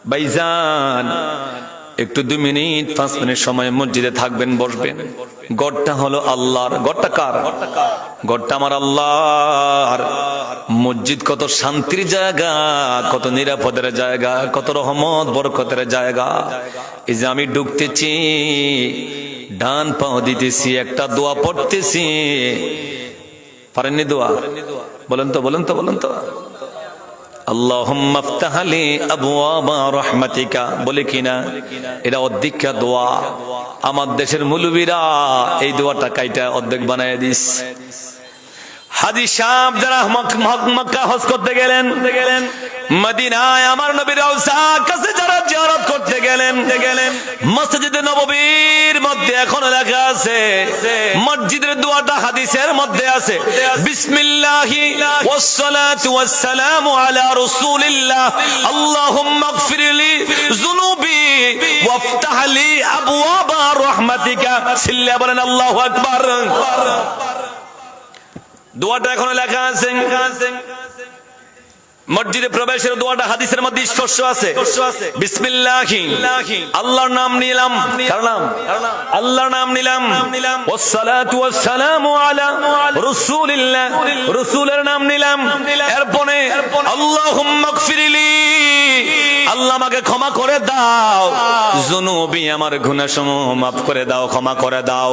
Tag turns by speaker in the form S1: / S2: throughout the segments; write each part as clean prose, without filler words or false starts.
S1: ভাইজান একটু 2 minute 5 minute সময় মসজিদে থাকবেন, বসবেন। গড়টা হলো আল্লাহর। গড়টা কার? গড়টা আমার আল্লাহর। মসজিদ কত শান্তির জায়গা, কত নিরাপদের জায়গা, কত রহমত বরকতের জায়গা। এই যে আমি ঢুকতেছি, ডান পাও দিতেছি, একটা দোয়া পড়তেছি। পারেননি দোয়া? বলেন তো, বলেন তো, বলেন তো। আল্লাহুম্মা আফতাহ লি আবওয়াবা রাহমাতিকা, বলে কিনা? এটা অর্ধেকটা দোয়া। আমার দেশের মুলবিরা এই দোয়াটা কাইটা অর্ধেক বানায় দিস। হাজী সাহেব যারা মক্কা হজ করতে গেলেন, মদিনায় আমার নবীর রওজার কাছে যারা জিয়ারত করতে গেলেন, মসজিদে নববীর মধ্যে এখনো লেখা আছে, মসজিদের দোয়াটা হাদিসের মধ্যে আছে, বিসমিল্লাহি ওয়াস সালাতু ওয়াস সালামু আলা রাসূলিল্লাহ আল্লাহুম্মা ইগফিরলি যুনুবি ওয়াফতাহ লি আবওয়াবা রাহমাতিকা। সিল্লা বলেন আল্লাহু আকবার। দোয়াটা এখনো লেখা আছে। মসজিদে প্রবেশের দোয়াটা হাদিসের মধ্যে স্পষ্ট আছে, বিসমিল্লাহি, আল্লাহর নাম নিলাম। কার নাম? আল্লাহর নাম নিলাম। ওয়াস সালাতু ওয়াস সালামু আলা রাসূলিল্লাহ, রাসূলের নাম নিলাম। এরপরে আল্লাহুম্মা ইগফিরলি, আল্লাহ আমাকে ক্ষমা করে দাও, যুনুবি আমার গুনাহসমূহ মাফ করে দাও, ক্ষমা করে দাও।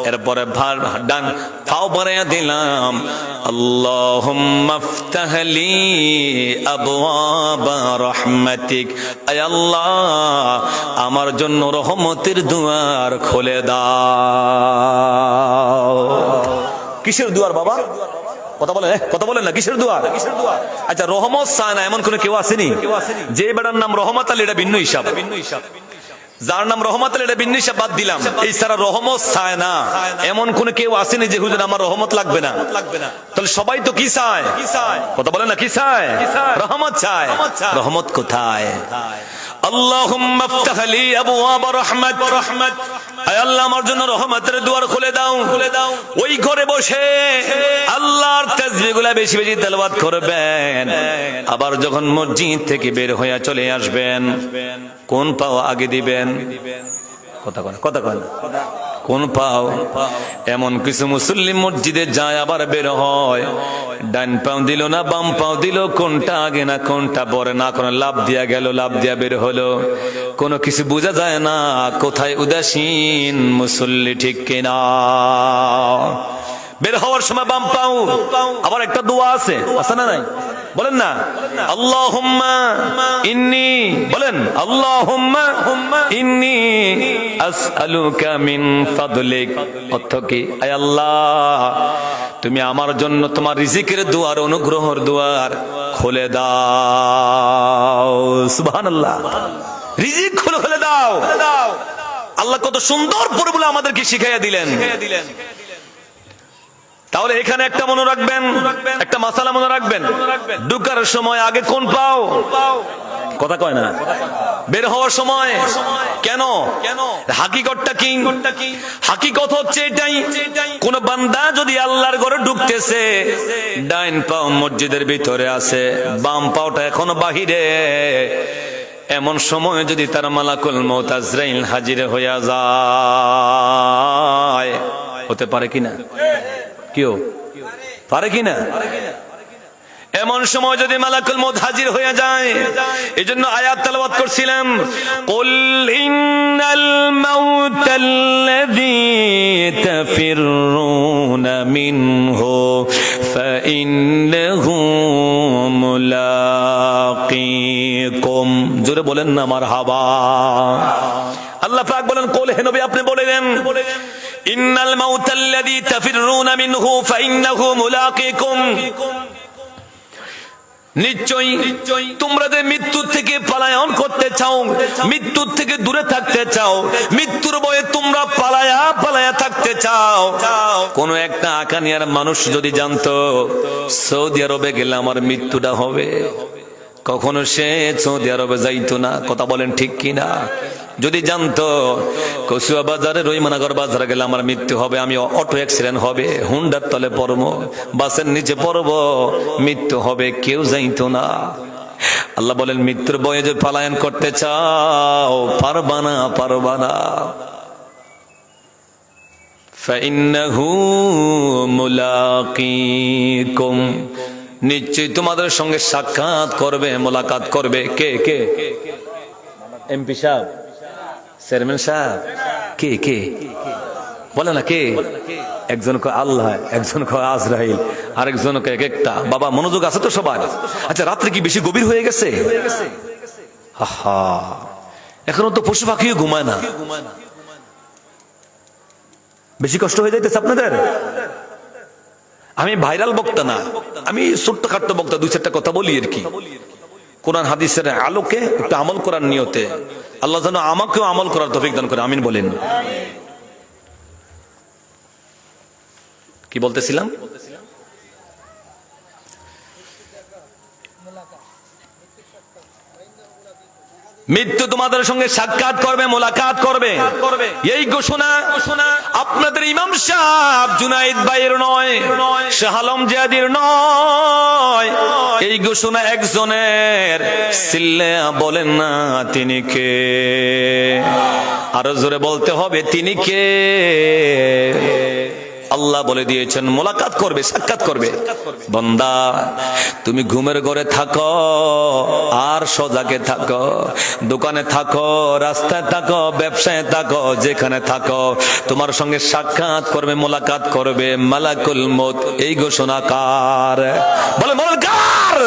S1: এরপরে ডান পাও বাড়াইয়া দিলাম, আল্লাহুম্মা আফতাহ লি আবওয়াবা রাহমাতিক, আয় আল্লাহ আমার জন্য রহমতের দুয়ার খুলে দাও। কিসের দুয়ার বাবা? কথা বলেন, কথা বলেন না, কিসের দুয়ার? আচ্ছা, রহমত চায় না এমন কোন কেউ আসেনি? যে বেটার নাম রহমত আলী এটা ভিন্ন হিসাব, যার নাম রহমত আলী এটা ভিন্ন হিসাব, বাদ দিলাম। এই সারা রহমত চায় না এমন কোন কেউ আসেনি যে হুজুর আমার রহমত লাগবে না। তাহলে সবাই তো কি চায়? কথা বলেন না, কি চায়? রহমত চায়। রহমত কোথায়? আল্লাহুম্মা আফতাহ লি আবওয়াবা রাহমাত, আয় আল্লাহ আমার জন্য রহমতের দুয়ার খুলে দাও। ওই ঘরে বসে আল্লাহর তাসবিহগুলা বেশি বেশি তেলাওয়াত করবেন। আবার যখন মসজিদ থেকে বের হয়ে চলে আসবেন, কোন পাও আগে দিবেন? কথা কন, কথা কন, কোন পাও? এমন কিছু মুসল্লি মসজিদে যায় আবার বের হয়, ডান পাও দিল না বাম পাও দিল, কোনটা আগে না কোনটা পরে না, কোন লাভ দিয়া গেল, লাভ দিয়া বের হলো, কোনো কিছু বোঝা যায় না। কোথায় উদাসীন মুসল্লি, ঠিক কিনা? বের হওয়ার সময় বাম পাও। আবার একটা দোয়া আছে, আছে না নাই? বলেন না, আল্লাহুম্মা ইন্নী, বলেন আল্লাহুম্মা ইন্নী আসআলুকা মিন ফাদলিক। অর্থ কি? আয় আল্লাহ তুমি আমার জন্য তোমার রিজিকের দুয়ার, অনুগ্রহের দুয়ার খুলে দাও। সুবহানাল্লাহ, রিজিক খুলে দাও। আল্লাহ কত সুন্দর পরিবলে আমাদেরকে শিখাইয়া দিলেন। তাহলে এখানে একটা মনে রাখবেন, একটা মাসালা মনে রাখবেন, ঢুকার সময় আগে কোন পাও? কথা কয় না। বের হওয়ার সময় কেন? হাকিকতটা কি? হাকিকত হচ্ছে এটাই, কোন বান্দা যদি আল্লাহর ঘরে ঢুকতেছে, ডাইন পাও মসজিদের ভিতরে আছে, বাম পাওটা এখনো বাহিরে, এমন সময় যদি তার মালাকুল মউত আজরাইল হাজির হইয়া যায়, হতে পারে কিনা? কেউ পারে কিনা? এমন সময় যদি মালাকুল মউত হাজির হয়ে যায়, এজন্য আয়াত তেলাওয়াত করছিলাম, কুল ইন্নাল মাউতাল্লাযী তাফিররুনা মিনহু ফাইন্নাহু মুলাকীকুম। জোরে বলেন না মারহাবা। আল্লাহ পাক বলেন, কুল, হে নবী আপনি বলে দেন, ইন্নাল মাউতাল্লাযী তাফিররুনা মিনহু ফাইন্নাহু মুলাকীকুম। নিশ্চয়ই তোমরা যে মৃত্যু থেকে পলায়ন করতে চাও, মৃত্যুর থেকে দূরে থাকতে চাও, মৃত্যুর ভয়ে তোমরা পালায়া থাকতে চাও। কোন একটা আকানিয়ার মানুষ যদি জানতো সৌদি আরবে গেলে আমার মৃত্যুটা হবে, কখনো সে সৌদি আরবে যাইতো না। কথা বলেন ঠিক কিনা? যদি জানতো কচুয়া বাজারে, রহিমানগর বাজারে গেলে আমার মৃত্যু হবে, আমি অটো অ্যাক্সিডেন্ট হবে, হুন্ডার তলে পড়বো, বাসের নিচে পড়বো, মৃত্যু হবে, কেউ যাইতো না। আল্লাহ বলেন মৃত্যুর ভয়ে যে পলায়ন করতে চাও, পারবা না, পারবা না। ফাইন্নাহু মুলাকিকুম, নিশ্চয়ই তোমাদের সঙ্গে সাক্ষাৎ করবে, মোলাকাত করবে। কে কে? এমপি সাহেব, চেয়ারম্যান সাহেব, কে কে বলে না? কে? একজন কয় আল্লাহ, একজন কয় আজরাইল, আরেকজন কয় এক একটা। বাবা মনোযোগ আছে তো সবার? আচ্ছা, রাত্রে কি বেশি গভীর হয়ে গেছে? এখনো তো পশু পাখিও ঘুমায় না। বেশি কষ্ট হয়ে যাইতেছে আপনাদের? আমি ভাইরাল বক্তা না, আমি ছোট্ট খাট্ট বক্তা, দুই চারটা কথা বলি আর কি, কোরআন হাদিসের আলোকে একটু আমল করার নিয়তে। আল্লাহ যেন আমাকেও আমল করার তৌফিক দান করে, আমিন বলেন। কি বলতেছিলাম? মৃত্যু তোমাদের সঙ্গে সাক্ষাৎ করবে, মোলাকাত করবে, এই ঘোষণা আপনাদের ইমাম সাহেব জুনাইদ ভাইয়ের নয়, শাহ আলম জিয়াদির নয়, এই ঘোষণা একজনের। সিল্লে বলেন না তিনি কে? আরো জোরে বলতে হবে তিনি কে? আল্লাহ বলে দিয়েছেন মোলাকাত করবে, সাক্ষাৎ করবে। বান্দা তুমি ঘুমের ঘরে থাকো আর সজাগে থাকো, দোকানে থাকো, রাস্তায় থাকো, ব্যবসায় থাকো, যেখানে থাকো, তোমার সঙ্গে সাক্ষাৎ করবে, মোলাকাত করবে মালাকুল মউত। এই ঘোষণা কার? বলে মোলাকার।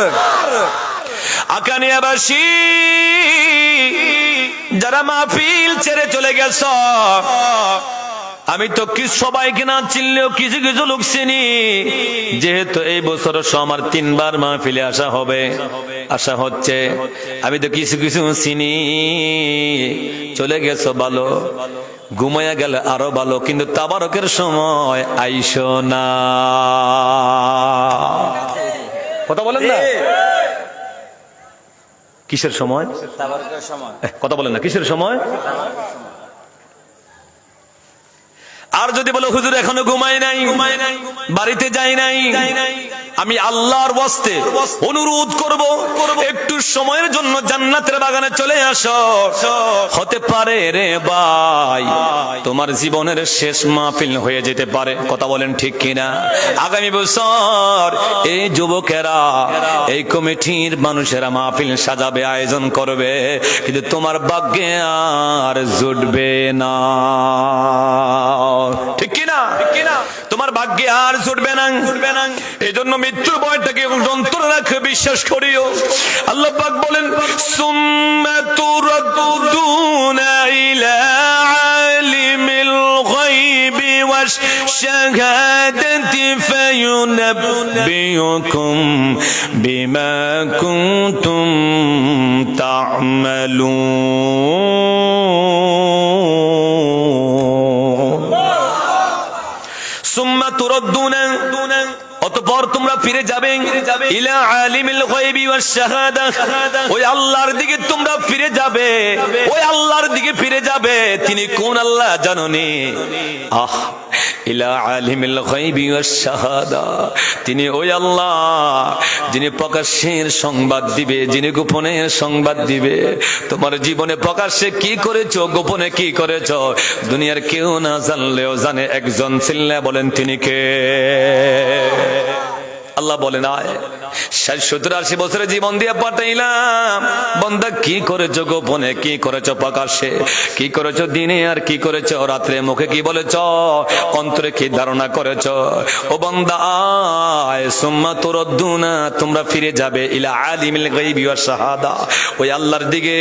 S1: আকানিয়াবাসী যারা মাহফিল ছেড়ে চলে গেছ, আমি তো কি সবাইকে না চিনলেও কিছু কিছু লোক চিনি। যেহেতু এই বছর আমার 3 বার মাহফিলে আসা হবে, আসা হচ্ছে, আমি তো কিছু কিছু চিনি। চলে গেছো ভালো, ঘুমাইয়া গেলে আরো ভালো, কিন্তু তাবারকের সময় আইসো না। কথা বলেন না? কিসের সময়? তাবারকের সময়। কথা বলেন না, কিসের সময়? আর যদি বলো হুজুর এখনো ঘুমাই নাই, বাড়িতে যাই নাই, আমি আল্লাহর ওয়াস্তে অনুরোধ করব একটু সময়ের জন্য জান্নাতের বাগানে চলে আসো। হতে পারে রে ভাই তোমার জীবনের শেষ মাহফিল হয়ে যেতে পারে। কথা বলেন ঠিক কিনা? আগামী বছর এই যুবকেরা, এই কমিটির মানুষেরা মাহফিল সাজাবে, আয়োজন করবে, কিন্তু তোমার ভাগ্যে আর জুটবে না। ঠিক কিনা? তোমার ভাগ্যে আর জুটবে না। এই জন্য মৃত্যুর ভয়টাকে অন্তরে রাখে, বিশ্বাস করিও। আল্লাহ পাক বলেন সুম্মা তুরাদ্দুনা ইলা আলিমিল গায়বি ওয়াশ শাহাদাতি ফায়ুনাব্বিউকুম বিমা কুনতুম তা'মালুন। সুম্মা তুরাদ্দুনা, অতঃপর তোমরা ফিরে যাবে ইলা আলিমিল গায়বি ওয়াশ শাহাদা, ওই আল্লাহর দিকে তোমরা ফিরে যাবে, ওই আল্লাহর দিকে ফিরে যাবে। তিনি কোন আল্লাহ জানোনি? ইলা আলিমিল গায়বি ওয়াশ শাহাদা, তিনি ওই আল্লাহ যিনি প্রকাশ্যের সংবাদ দিবে, যিনি গোপনের সংবাদ দিবে। তোমার জীবনে প্রকাশ্যে কি করেছো, গোপনে কি করেছো, দুনিয়ার কেউ না জানলেও জানে একজন। চিল্লা বলেন তিনি কে? আল্লাহ বলেন আয় 70-80 বছরের জীবন দিয়ে পাঠাইলাম, বান্দা কি করেছো গোপনে, কি করেছো প্রকাশ্যে, কি করেছো দিনে আর কি করেছো রাত্রে, মুখে কি বলেছো, অন্তরে কি ধারণা করেছো। ও বান্দা আয় সুম্মা তুরাদ্দুনা, তোমরা ফিরে যাবে ইলা আলিমিল গায়বি ওয়াশ শাহাদা, ওই আল্লাহর দিকে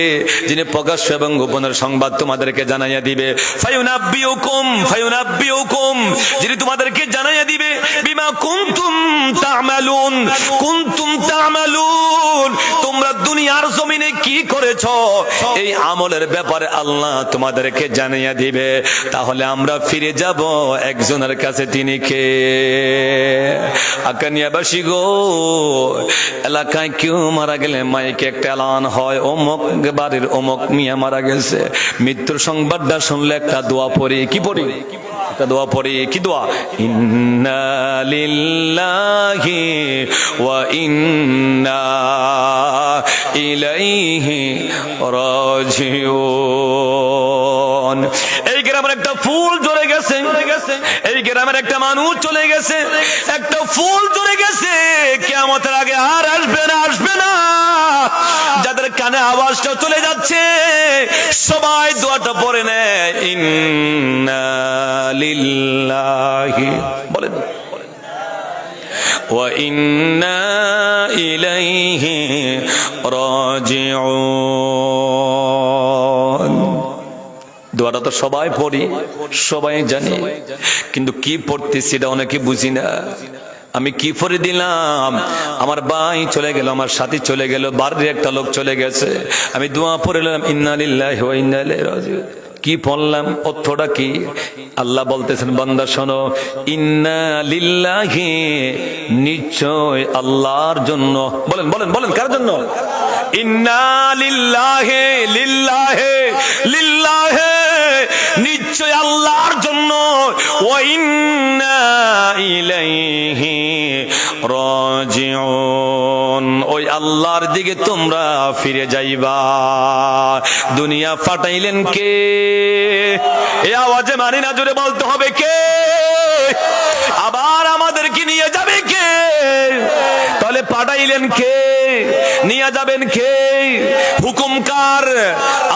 S1: যিনি প্রকাশ্য এবং গোপনের সংবাদ তোমাদেরকে জানাইয়া দিবে। ফায়ুনাব্বিউকুম, যিনি তোমাদেরকে জানাইয়া দিবে বিমা কুনতুম তা'মালুন, কুনতুম তা'মালুন, তোমরা দুনিয়ার জমিনে কি করেছো, এই আমলের ব্যাপারে আল্লাহ তোমাদেরকে জানিয়ে দিবে। তাহলে আমরা ফিরে যাব একজনের কাছে, তিনি কে? আকানিয়াবাসী গো, এলাকায় কেউ মারা গেলে মাইকে একটা এলান হয়, অমুক বাড়ির অমুক মিয়া মারা গেছে। মৃত্যুর সংবাদটা শুনলে একটা দোয়া পড়ি। কি পড়ি? একটা দোয়া পড়ি, কি দোয়া? ইন্না লিল্লাহি ওয়া ইন্না ইলাইহি রাজিউন। এই গ্রামের একটা ফুল ঝরে গেছে, এই গ্রামের একটা মানুষ চলে গেছে, একটা ফুল ঝরে গেছে, কিয়ামতের আগে আর আসবে না, আসবে না। যাদের কানে আওয়াজটা চলে যাচ্ছে সবাই দোয়াটা পড়ে নেয়, ইন্না লিল্লাহি, বলেন, ওয়া ইন্না ইলাইহি রাজিউন। দোয়াটা তো সবাই পড়ি, সবাই জানি, কিন্তু কি পড়তেছি এটা অনেকে বুঝি না। আমি কি পড়ে দিলাম, আমার ভাই চলে গেল, আমার সাথী চলে গেল, বাড়ির একটা লোক চলে গেছে, আমি দোয়া পড়লাম ইন্না লিল্লাহি ওয়া ইন্না ইলাইহি রাজিউন। কি পড়লাম, অর্থটা কি? আল্লাহ বলতেছেন, বান্দা শোনো, ইন্না লিল্লাহি, নিশ্চয় আল্লাহর জন্য। বলেন বলেন বলেন, কার জন্য? ইন্না লিল্লাহি, লিল্লাহি লিল্লাহি, নিশ্চয় আল্লাহর জন্য। ওয়া ইন্না ইলাইহি রাজিউন, ওই আল্লাহর দিকে তোমরা ফিরে যাইবা। দুনিয়া ফাটাইলেন কে? এই আওয়াজে মানি না, জোরে বলতে হবে কে? আবার আমাদেরকে নিয়ে যাবে কে? তাহলে পাঠাইলেন কে? নিয়ে যাবেন কে? হুকুম কার?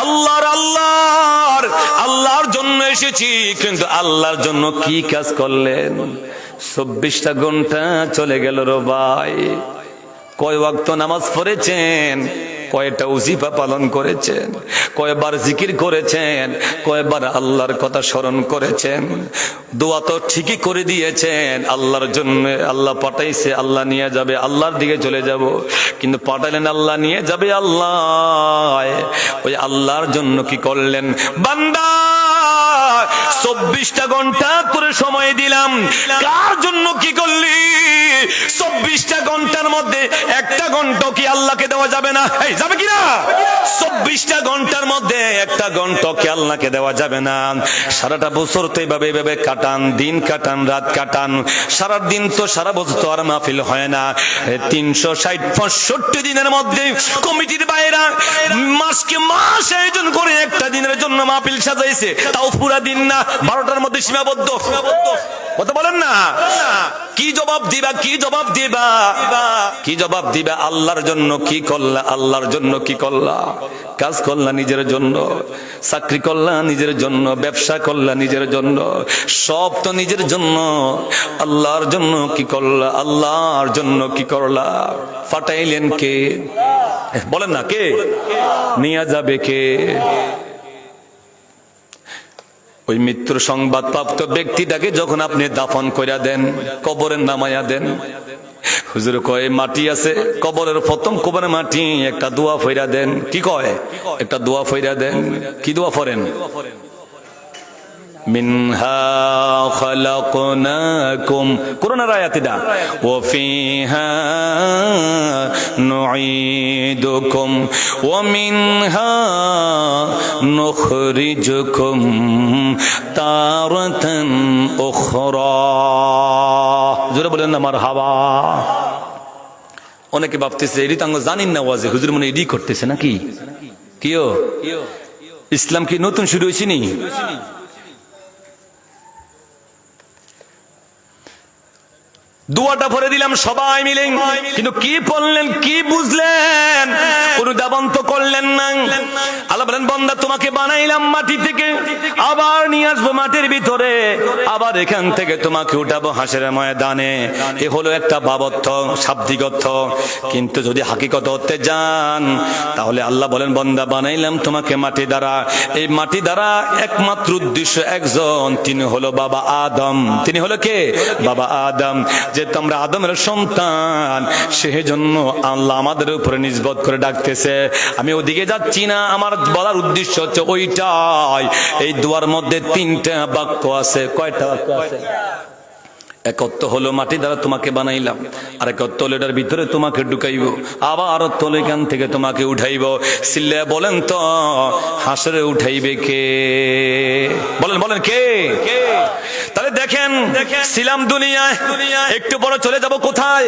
S1: আল্লাহর। আল্লাহর, আল্লাহর জন্য এসেছি, কিন্তু আল্লাহর জন্য কি কাজ করলেন? 24টা ঘন্টা চলে গেল রে ভাই। কয় ওয়াক্ত নামাজ পড়েছেন? কয়টা ওজিফা পালন করেছেন? কয়বার জিকির করেছেন? কয়বার আল্লাহর কথা স্মরণ করেছেন? দোয়া তো ঠিকই করে দিয়েছেন, আল্লাহর জন্য আল্লাহ পাঠাইছে, আল্লাহ নিয়ে যাবে, আল্লাহর দিকে চলে যাব, কিন্তু পাঠালেন আল্লাহ নিয়ে যাবে। আল্লাহ, ওই আল্লাহর জন্য কি করলেন? বান্দা 24টা ঘন্টা করে সময় দিলাম, কার জন্য কি করলি? 24টা ঘন্টার মধ্যে একটা ঘন্টা কি আল্লাহকে দেওয়া যাবে না? এই যাবে কিনা? 24টা ঘন্টার মধ্যে একটা ঘন্টা কি আল্লাহকে দেওয়া যাবে না? সারাটা বছর তো এইভাবে কাটান, দিন কাটান, রাত কাটান, সারা দিন তো সারা বছর তো আর মাহফিল হয় না। 360-65 দিনের মধ্যে কমিটির বাইরা মাসকে মাস আয়োজন করে একটা দিনের জন্য মাহফিল সাজাইছে, তাও পুরা দিন না, 12টার মধ্যে সীমাবদ্ধ। কথা বলেন না, কি জবাব দিবা? কি জবাব দিবা? কি জবাব দিবা? আল্লাহর জন্য কি করলা? আল্লাহর জন্য কি করলা? কাজ করলা নিজের জন্য, চাকরি করলা নিজের জন্য, ব্যবসা করলা নিজের জন্য, সব তো নিজের জন্য। আল্লাহর জন্য কি করলা? আল্লাহর জন্য কি করলা? ফাটাইলেন কে? বলেন না, কে নিয়ে যাবে কে? ওই মৃত্যুর সংবাদ প্রাপ্ত ব্যক্তিটাকে যখন আপনি দাফন কইরা দেন, কবরে নামাইয়া দেন, হুজুর কয় মাটি আছে কবরের, প্রথম কবরের মাটি একটা দোয়া ফইরা দেন। কি কয়? একটা দোয়া ফইরা দেন। কি দোয়া পড়েন? মিনহা খালাকনাকুম, কোরআনের আয়াত এটা, ওয়া ফিহা নুঈদুকুম ওয়া মিনহা নুখরিজুকুম তারাতান উখরা। জোরে বলেন না মারহাবা। অনেকে ভাবতেছে এডি তাঙ্গ জানিন না, ওয়াজে হুজুর মনে এডি করতেছে নাকি? কিও ইসলাম কি নতুন শুরু হয়েছে নি? দুয়াটা ভরে দিলাম সবাই মিলে, কিন্তু কি পড়লেন, কি বুঝলেন? অনুধাবন তো করলেন না। আল্লাহ বলেন, বান্দা তোমাকে বানাইলাম মাটি থেকে, আবার নিয়ে আসবো মাটির ভিতরে, আবার এখান থেকে তোমাকে উঠাবো হাসরের ময়দানে। এ হলো একটা বাবর্থ, শাব্দিক অর্থ। কিন্তু যদি হাকিকত হতে যান, তাহলে আল্লাহ বলেন, বান্দা বানাইলাম তোমাকে মাটি দ্বারা। এই মাটি দ্বারা একমাত্র উদ্দেশ্য একজন, তিনি হলো বাবা আদম। তিনি হলো কে? বাবা আদম। যেহেতু আমরা আদমের সন্তান, সেজন্য আল্লাহ আমাদের উপরে নিসবত করে ডাকতেছে। আমি ওদিকে যাচ্ছি না, আমার বলার উদ্দেশ্য হচ্ছে ওইটাই। এই দুয়ার মধ্যে 3টা বাক্য আছে। কয়টা বাক্য আছে? একত্ব হলো মাটি দ্বারা তোমাকে বানাইলাম, আর একত্ব হলো এটার ভিতরে তোমাকে ঢুকাইব, আবার তলে এখান থেকে তোমাকে উঠাইব। সিল্লা বলেন তো হাসরে উঠাইবে কে? বলেন বলেন কে? তাহলে দেখেন ছিলাম দুনিয়ায়, একটু বড় চলে যাব কোথায়?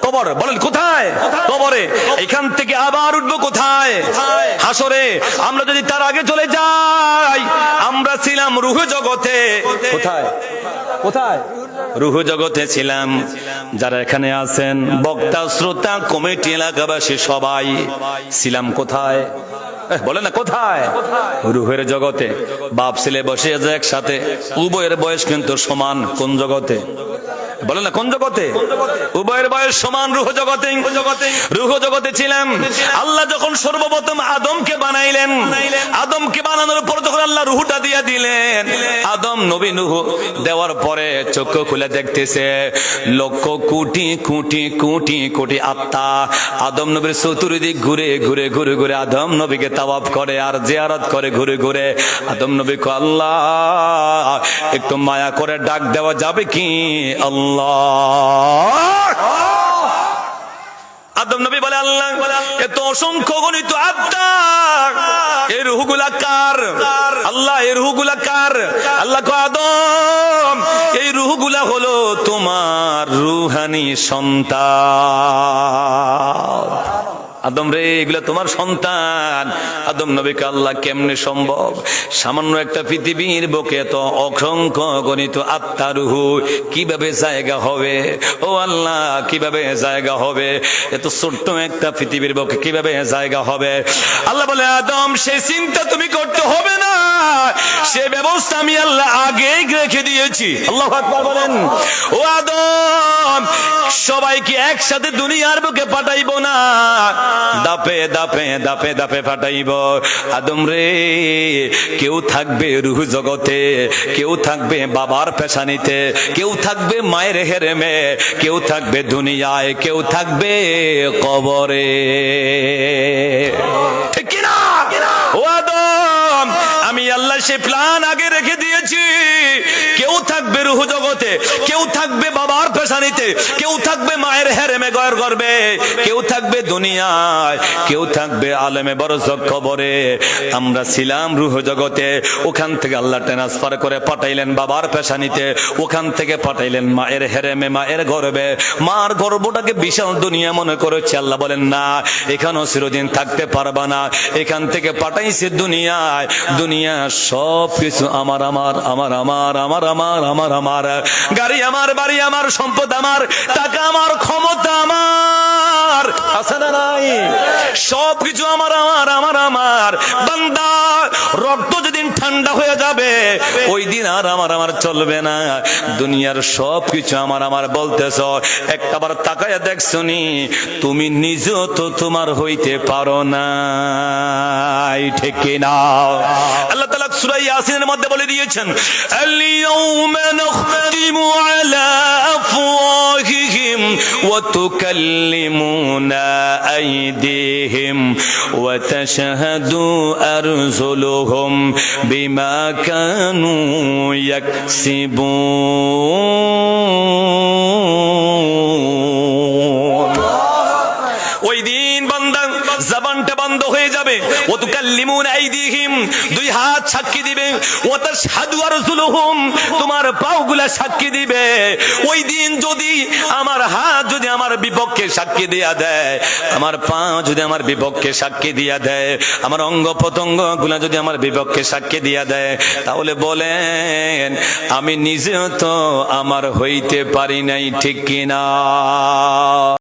S1: কবর। বলেন কোথায়? কবরে। এখান থেকে আবার উঠবো কোথায়? হাসরে। আমরা যদি তার আগে চলে যাই, আমরা ছিলাম রূহ জগতে। কোথায়? কোথায়? রূহ জগতে ছিলাম। যারা এখানে আছেন বক্তা, শ্রোতা, কমিটি, এলাকাবাসী সবাই ছিলাম কোথায়? বলে না কোথায়? রূহের জগতে। বাপ ছেলে বসে আছে একসাথে, উভয়ের বয়স কিন্তু সমান। কোন জগতে? বলে না কোন জগতে? উভয়ের বয়স সমান, রূহ জগতে। রূহ জগতে ছিলাম। আল্লাহ যখন সর্বপ্রথম আদমকে বানাইলেন, আদমকে বানানোর পর যখন আল্লাহ রূহটা দিয়ে দিলেন, আদম নবী নূহ দেওয়ার পরে চক্ষু খুলে দেখতেছে লক্ষ কোটি কোটি কোটি কোটি আত্মা আদম নবীর চতুর্দিক ঘুরে ঘুরে ঘুরে ঘুরে আদম নবীকে তাওয়াফ করে আর জিয়ারত করে ঘুরে ঘুরে। আদম নবী কয়, আল্লাহ একটু মায়া করে ডাক দেওয়া যাবে কি? আল্লাহ। আদম নবী বলে, আল্লাহ এত অসংখ্য গণিত আত্মা, এই রূহগুলা কার? আল্লাহ এই রূহগুলা কার? আল্লাহ কয়, আদম এই রূহগুলা হলো তোমার রূহানি সন্তান। আদম রে, এগুলা তোমার সন্তান। আদম নবীকে আল্লাহ কেমনে সম্ভব? সামান্য একটা পৃথিবীর বুকে তো অসংখ্য গণিত আত্মা রূহ কিভাবে জায়গা হবে? ও আল্লাহ কিভাবে জায়গা হবে? এত ছোট্ট একটা পৃথিবীর বুকে কিভাবে জায়গা হবে? আল্লাহ বলে, আদম সেই চিন্তা তুমি করতে হবে না, সে ব্যবস্থা আমি আল্লাহ আগেই রেখে দিয়েছি। আল্লাহু আকবার বলেন। ও আদম, সবাইকে একসাথে দুনিয়ার বুকে পাঠাইবো না, দাপে দাপে দাপে দাপে পাঠাইব। আদম রে, কেউ থাকবে রূহ জগতে, কেউ থাকবে বাবার পেশানিতে, কেউ থাকবে মায়ের হেরেমে, কেউ থাকবে দুনিয়ায়, কেউ থাকবে কবরে। ঠিক কিনা? ও আদম, আমি আল্লাহ সে প্ল্যান আগে রেখে দিয়েছি। কেউ থাকবে রূহ জগতে, কেউ থাকবে বাবার পেশানিতে, কেউ থাকবে মায়ের হেরেমে গয়ের করবে, কেউ থাকবে দুনিয়ায়, কেউ থাকবে আলেমে বরজক কবরে। আমরা ছিলাম রূহ জগতে, ওখান থেকে আল্লাহ ট্রান্সফার করে পাঠাইলেন বাবার পেশানিতে, ওখান থেকে পাঠাইলেন মায়ের হেরেমে, মায়ের গর্বে। মার গর্বটাকে বিশাল দুনিয়া মনে করেছে। আল্লাহ বলেন না, এখানেও চিরদিন থাকতে পারবা না, এখান থেকে পাঠাইছে দুনিয়ায়। দুনিয়া সব কিছু আমার আমার আমার আমার আমার আমার আমার আমার, গাড়ি আমার, বাড়ি আমার, সম্পদ আমার, টাকা আমার, ক্ষমতা আমার, আছে না নাই? সব কিছু আমার আমার আমার আমার। বান্দা, রক্ত যেদিন ঠান্ডা হয়ে যাবে ওই দিন আর আমার আমার চলবে না। দুনিয়ার সব কিছু আমার আমার বলতেছ, একটাবার তাকায়া দেখছনি তুমি নিজেও তো তোমার হইতে পারো না। ঠিক না? আল্লাহ তাআলা সূরা ইয়াসিনের মধ্যে বলে দিয়েছেন, আল-ইয়াউমা নাখতিমু আলা আফওয়াহিহিম ওয়া তুকাল্লিমুনা আইদিহিম ওয়া তাশহাদু আরজুলুহুম বিমা কানু ইয়াকসিবুন। ওই দিন বান্দা জবানটা বন্ধ হয়ে যাবে। ওয়া তুকাল্লিমুনা আইদিহিম, দুই হাত সাক্ষী দিবে। ওয়া তাশহাদু আরজুলুহুম, তোমার পাওগুলা সাক্ষী দিবে। ওই দিন যদি আমার হাত যদি আমার বিপক্ষে সাক্ষী দিয়া দেয়, আমার পা যদি আমার বিপক্ষে সাক্ষী দিয়া দেয়, আমার অঙ্গ প্রত্যঙ্গ গুলা যদি আমার বিপক্ষে সাক্ষী দিয়া দেয়, তাহলে বলেন আমি নিজেও তো আমার হইতে পারি নাই। ঠিক কিনা?